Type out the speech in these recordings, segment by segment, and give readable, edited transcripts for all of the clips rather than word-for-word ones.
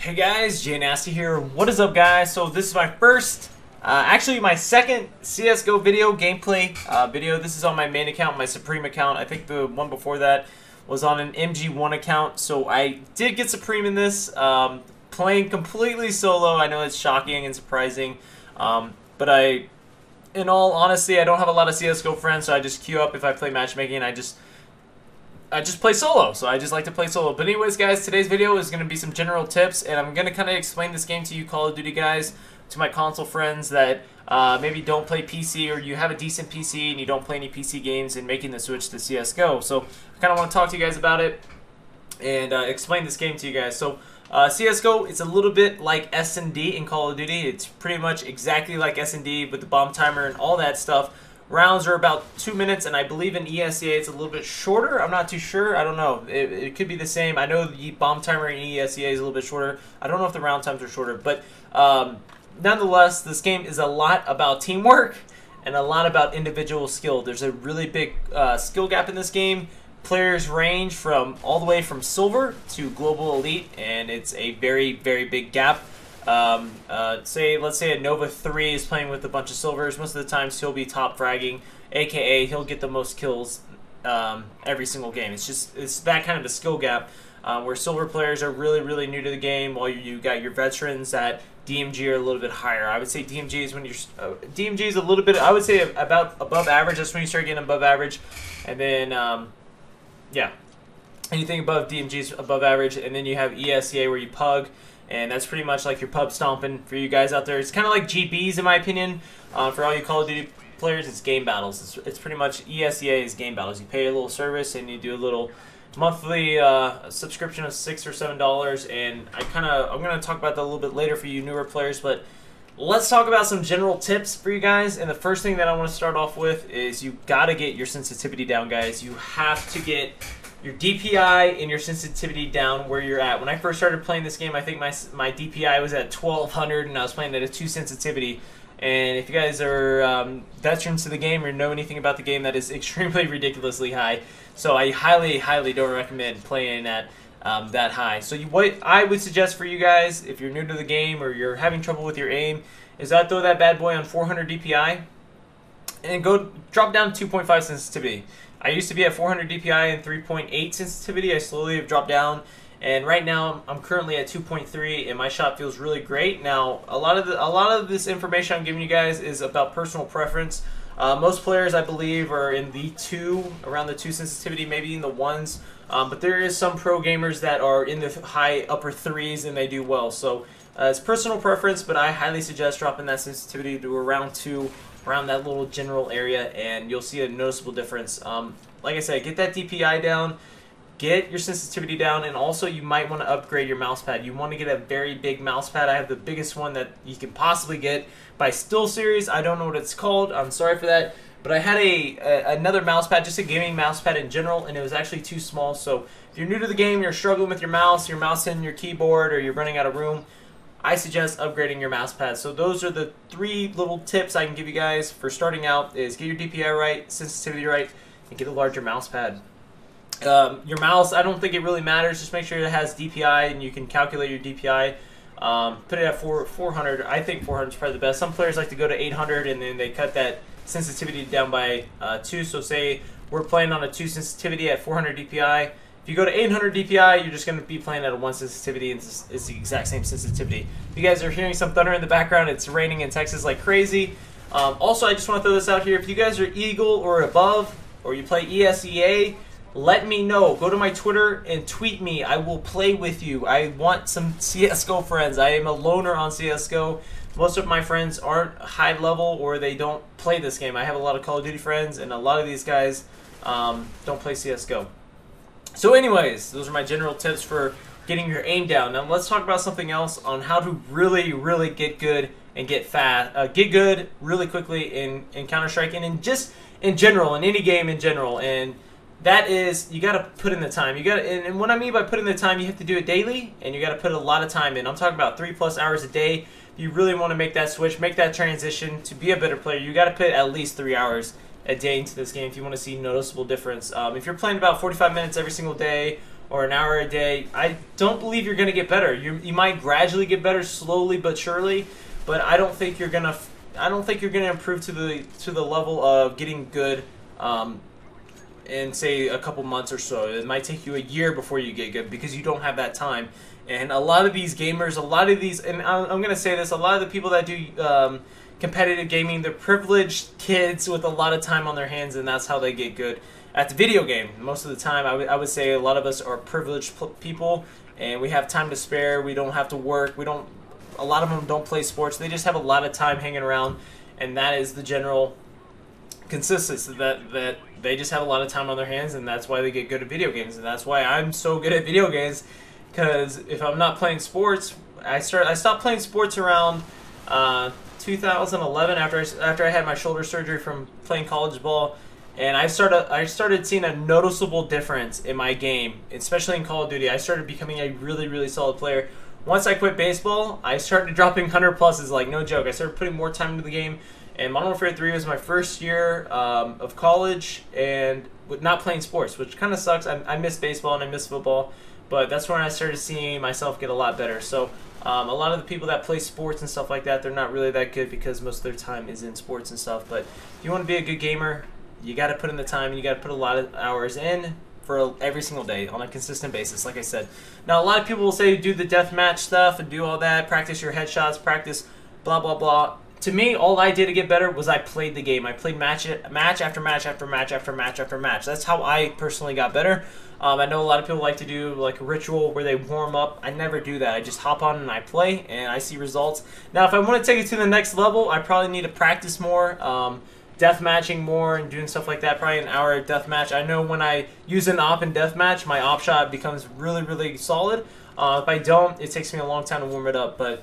Hey guys, JNasty here. What is up, guys? So this is my first, actually my second CSGO video gameplay video. This is on my main account, my Supreme account. I think the one before that was on an MG1 account. So I did get Supreme in this, playing completely solo. I know it's shocking and surprising, but in all honesty, I don't have a lot of CSGO friends, so I just queue up if I play matchmaking, and I just play solo, so I just like to play solo. But anyways, guys, today's video is going to be some general tips, and I'm going to kind of explain this game to you Call of Duty guys, to my console friends that maybe don't play PC, or you have a decent PC and you don't play any PC games, and making the switch to CSGO. So I kind of want to talk to you guys about it and explain this game to you guys. So CSGO, it's a little bit like S&D in Call of Duty. It's pretty much exactly like S&D with the bomb timer and all that stuff. Rounds are about 2 minutes, and I believe in ESEA it's a little bit shorter. I'm not too sure. I don't know. It could be the same. I know the bomb timer in ESEA is a little bit shorter. I don't know if the round times are shorter. But nonetheless, this game is a lot about teamwork and a lot about individual skill. There's a really big skill gap in this game. Players range from all the way from silver to global elite, and it's a very, very big gap. Let's say a Nova 3 is playing with a bunch of silvers. Most of the times he'll be top fragging, aka he'll get the most kills every single game. It's that kind of a skill gap where silver players are really, really new to the game, while you got your veterans that DMG are a little bit higher. I would say DMG is when you're DMG is a little bit, I would say about above average. That's when you start getting above average, and then yeah, anything above DMG is above average, and then you have ESEA where you pug. And that's pretty much like your pub stomping for you guys out there. It's kind of like GBs in my opinion. For all you Call of Duty players, it's game battles. It's pretty much ESEA is game battles. You pay a little service and you do a little monthly subscription of $6 or $7. And I'm gonna talk about that a little bit later for you newer players. But let's talk about some general tips for you guys. And the first thing that I want to start off with is you gotta get your sensitivity down, guys. You have to get your DPI and your sensitivity down where you're at. When I first started playing this game, I think my DPI was at 1200, and I was playing at a 2 sensitivity. And if you guys are veterans to the game or know anything about the game, that is extremely ridiculously high. So I highly, highly don't recommend playing at that high. So what I would suggest for you guys, if you're new to the game or you're having trouble with your aim, is I throw that bad boy on 400 DPI and go drop down 2.5 sensitivity. I used to be at 400 DPI and 3.8 sensitivity. I slowly have dropped down, and right now I'm currently at 2.3, and my shot feels really great. Now, a lot of this information I'm giving you guys is about personal preference. Most players, I believe, are in the 2, around the 2 sensitivity, maybe in the 1s. But there is some pro gamers that are in the high upper 3s, and they do well. So it's personal preference, but I highly suggest dropping that sensitivity to around 2. Around that little general area, and you'll see a noticeable difference. Like I said, get that DPI down, get your sensitivity down, and also you might want to upgrade your mouse pad. You want to get a very big mouse pad. I have the biggest one that you can possibly get by SteelSeries. I don't know what it's called. I'm sorry for that. But I had another mouse pad, just a gaming mouse pad in general, and it was actually too small. So if you're new to the game, you're struggling with your mouse and your keyboard, or you're running out of room, I suggest upgrading your mouse pad. So those are the 3 little tips I can give you guys for starting out: is get your DPI right, sensitivity right, and get a larger mouse pad. Your mouse, I don't think it really matters. Just make sure it has DPI, and you can calculate your DPI. Put it at 400. I think 400 is probably the best. Some players like to go to 800, and then they cut that sensitivity down by 2. So say we're playing on a 2 sensitivity at 400 DPI. If you go to 800 DPI, you're just going to be playing at a 1 sensitivity, and it's the exact same sensitivity. If you guys are hearing some thunder in the background, it's raining in Texas like crazy. Also, I just want to throw this out here. If you guys are Eagle or above, or you play ESEA, let me know. Go to my Twitter and tweet me. I will play with you. I want some CSGO friends. I am a loner on CSGO. Most of my friends aren't high level, or they don't play this game. I have a lot of Call of Duty friends, and a lot of these guys don't play CSGO. So anyways, those are my general tips for getting your aim down. Now let's talk about something else on how to really, really get good and get fast, get good really quickly in Counter-Strike, and just in general, in any game in general. And that is, you got to put in the time. You got, and what I mean by putting the time, you have to do it daily, and you got to put a lot of time in. I'm talking about 3+ hours a day. If you really want to make that switch, make that transition to be a better player, you got to put at least 3 hours a day into this game if you want to see noticeable difference. If you're playing about 45 minutes every single day, or an hour a day, I don't believe you're going to get better. You might gradually get better, slowly but surely, but I don't think you're going to. I don't think you're going to improve to the level of getting good in, say, a couple months or so. It might take you a year before you get good because you don't have that time. And a lot of these gamers, and I'm going to say this, a lot of the people that do competitive gaming, they're privileged kids with a lot of time on their hands, and that's how they get good at the video game. Most of the time, I would say a lot of us are privileged people, and we have time to spare. We don't have to work. A lot of them don't play sports. They just have a lot of time hanging around, and that is the general consistency, that they just have a lot of time on their hands, and that's why they get good at video games. And that's why I'm so good at video games, because if I'm not playing sports, I stopped playing sports around 2011 after I had my shoulder surgery from playing college ball. And I started seeing a noticeable difference in my game, especially in Call of Duty. I started becoming a really, really solid player. Once I quit baseball, I started dropping 100 pluses, like no joke. I started putting more time into the game, and Modern Warfare 3 was my first year of college and with not playing sports, which kind of sucks. I miss baseball and I miss football, but that's when I started seeing myself get a lot better. So a lot of the people that play sports and stuff like that, they're not really that good because most of their time is in sports and stuff. But if you want to be a good gamer, you got to put in the time, and you got to put a lot of hours in for every single day on a consistent basis, like I said. Now, a lot of people will say do the deathmatch stuff and do all that, practice your headshots, practice blah, blah, blah. To me, all I did to get better was I played the game. I played match after match after match after match after match. That's how I personally got better. I know a lot of people like to do like a ritual where they warm up. I never do that. I just hop on and I play, and I see results. Now, if I want to take it to the next level, I probably need to practice more, deathmatching more and doing stuff like that. Probably an hour of deathmatch. I know when I use an op in deathmatch, my op shot becomes really, really solid. If I don't, it takes me a long time to warm it up. But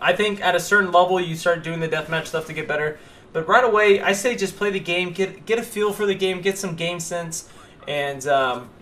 I think at a certain level, you start doing the deathmatch stuff to get better. But right away, I say just play the game, get a feel for the game, get some game sense, and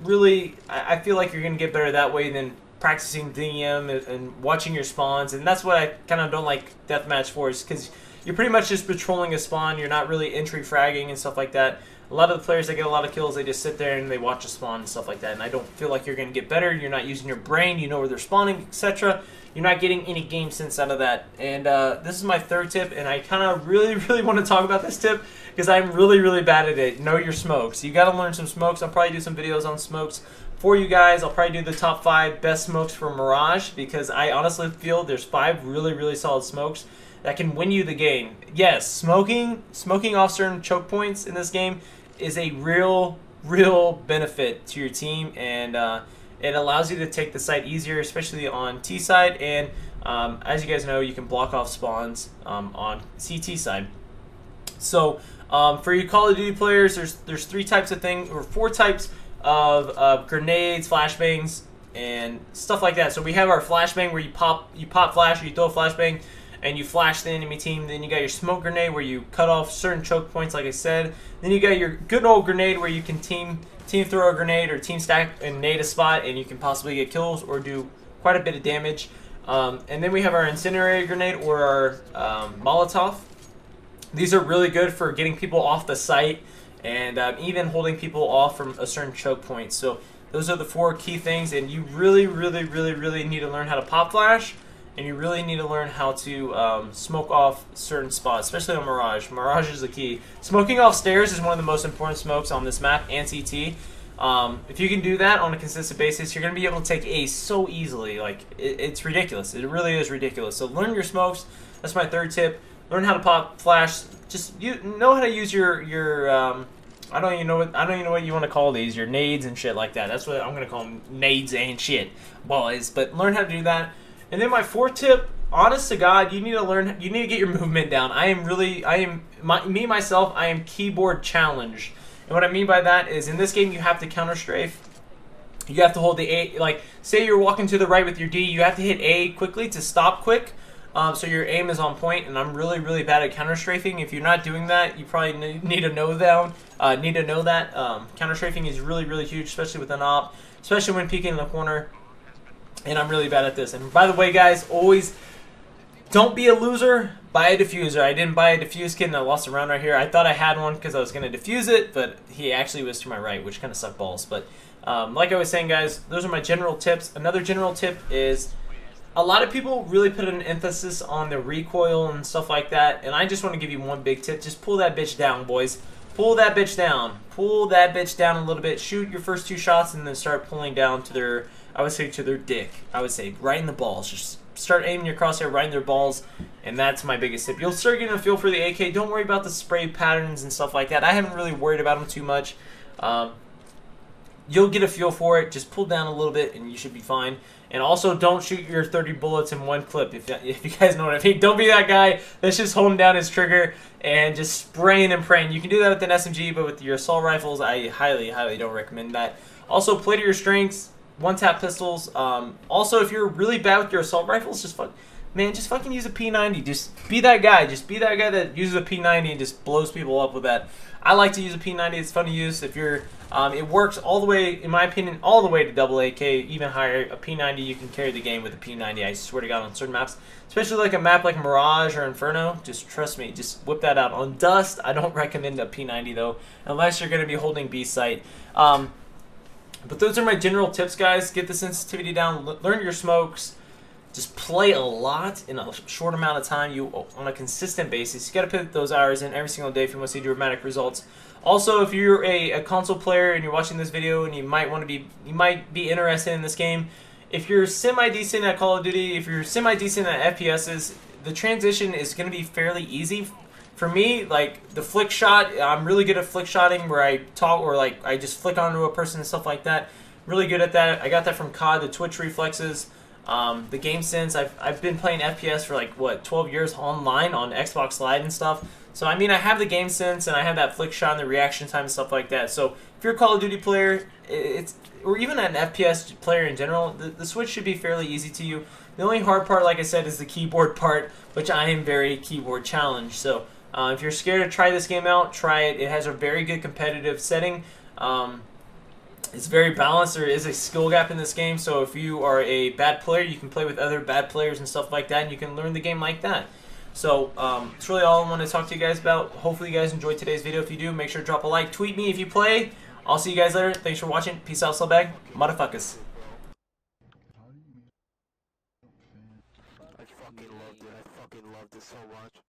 really, I feel like you're going to get better that way than practicing DM and watching your spawns. And that's what I kind of don't like deathmatch for, is because you're pretty much just patrolling a spawn. You're not really entry fragging and stuff like that. A lot of the players that get a lot of kills, they just sit there and they watch a spawn and stuff like that. And I don't feel like you're going to get better. You're not using your brain. You know where they're spawning, etc. You're not getting any game sense out of that. And this is my third tip, and I kind of really, really want to talk about this tip because I'm really, really bad at it. Know your smokes. You got to learn some smokes. I'll probably do some videos on smokes for you guys. I'll probably do the top 5 best smokes for Mirage, because I honestly feel there's 5 really, really solid smokes that can win you the game. Yes, smoking off certain choke points in this game is a real benefit to your team, and it allows you to take the site easier, especially on T side. And as you guys know, you can block off spawns on CT side. So for you Call of Duty players, there's 3 types of things, or 4 types of grenades, flashbangs, and stuff like that. So we have our flashbang, where you pop flash, or you throw a flashbang and you flash the enemy team. Then you got your smoke grenade, where you cut off certain choke points, like I said. Then you got your good old grenade, where you can team throw a grenade or team stack and nade a spot, and you can possibly get kills or do quite a bit of damage. And then we have our incendiary grenade, or our Molotov. These are really good for getting people off the site, and even holding people off from a certain choke point. So those are the 4 key things, and you really need to learn how to pop flash, and you really need to learn how to smoke off certain spots, especially on Mirage. Mirage is the key. Smoking off stairs is one of the most important smokes on this map, and CT. If you can do that on a consistent basis, you're going to be able to take Ace so easily. Like, it's ridiculous. It really is ridiculous. So learn your smokes. That's my 3rd tip. Learn how to pop flash. Just know how to use your I don't even know what you want to call these, your nades and shit like that. That's what I'm going to call them, nades and shit, boys. But learn how to do that. And then my 4th tip, honest to God, you need to get your movement down. I am keyboard challenged. And what I mean by that is, in this game, you have to counter strafe. You have to hold the A, like, say you're walking to the right with your D, you have to hit A quickly to stop quick, so your aim is on point. And I'm really bad at counter strafing. If you're not doing that, you probably need to know that. Counter strafing is really huge, especially with an op, especially when peeking in the corner. And I'm really bad at this. And by the way, guys, always don't be a loser. Buy a diffuser. I didn't buy a diffuse kit, and I lost a round right here. I thought I had one because I was going to defuse it, but he actually was to my right, which kind of sucked balls. But Like I was saying, guys, those are my general tips. Another general tip is a lot of people really put an emphasis on the recoil and stuff like that, and I just want to give you one big tip. Just pull that bitch down, boys. Pull that bitch down. Pull that bitch down a little bit. Shoot your first 2 shots and then start pulling down to their, I would say, to their dick. I would say right in the balls. Just start aiming your crosshair right in their balls, and that's my biggest tip. You'll start getting a feel for the AK. Don't worry about the spray patterns and stuff like that. I haven't really worried about them too much. You'll get a feel for it. Just pull down a little bit and you should be fine. And also, don't shoot your 30 bullets in one clip, if you guys know what I mean. Don't be that guy that's just holding down his trigger and just spraying and praying. You can do that with an SMG, but with your assault rifles, I highly, highly don't recommend that. Also, play to your strengths. One-tap pistols. Also, if you're really bad with your assault rifles, just fucking use a P90. Just be that guy. Just be that guy that uses a P90 and just blows people up with that. I like to use a P90. It's fun to use. If you're, it works all the way, in my opinion, all the way to double AK, even higher. A P90, you can carry the game with a P90. I swear to God, on certain maps, especially like a map like Mirage or Inferno, just trust me, just whip that out. On Dust, I don't recommend a P90 though, unless you're going to be holding B sight. But those are my general tips, guys. Get the sensitivity down. Learn your smokes. Just play a lot in a short amount of time. On a consistent basis. You got to put those hours in every single day if you want to see dramatic results. Also, if you're a console player and you're watching this video and you might be interested in this game. If you're semi-decent at Call of Duty, if you're semi-decent at FPSs, the transition is going to be fairly easy. For me, like the flick shot, I'm really good at flick shotting where I talk or like I just flick onto a person and stuff like that. Really good at that. I got that from COD, the twitch reflexes, the game sense. I've been playing FPS for like what 12 years online on Xbox Live and stuff. So I mean I have the game sense and I have that flick shot and the reaction time and stuff like that. So if you're a Call of Duty player, or even an FPS player in general, the switch should be fairly easy to you. The only hard part, like I said, is the keyboard part, which I am very keyboard challenged. So if you're scared to try this game out, try it. It has a very good competitive setting. It's very balanced. There is a skill gap in this game, so if you are a bad player, you can play with other bad players and stuff like that, and you can learn the game like that. So that's really all I want to talk to you guys about. Hopefully you guys enjoyed today's video. If you do, make sure to drop a like. Tweet me if you play. I'll see you guys later. Thanks for watching. Peace out, slowbag. Motherfuckers. I fucking loved it. I fucking loved it so much.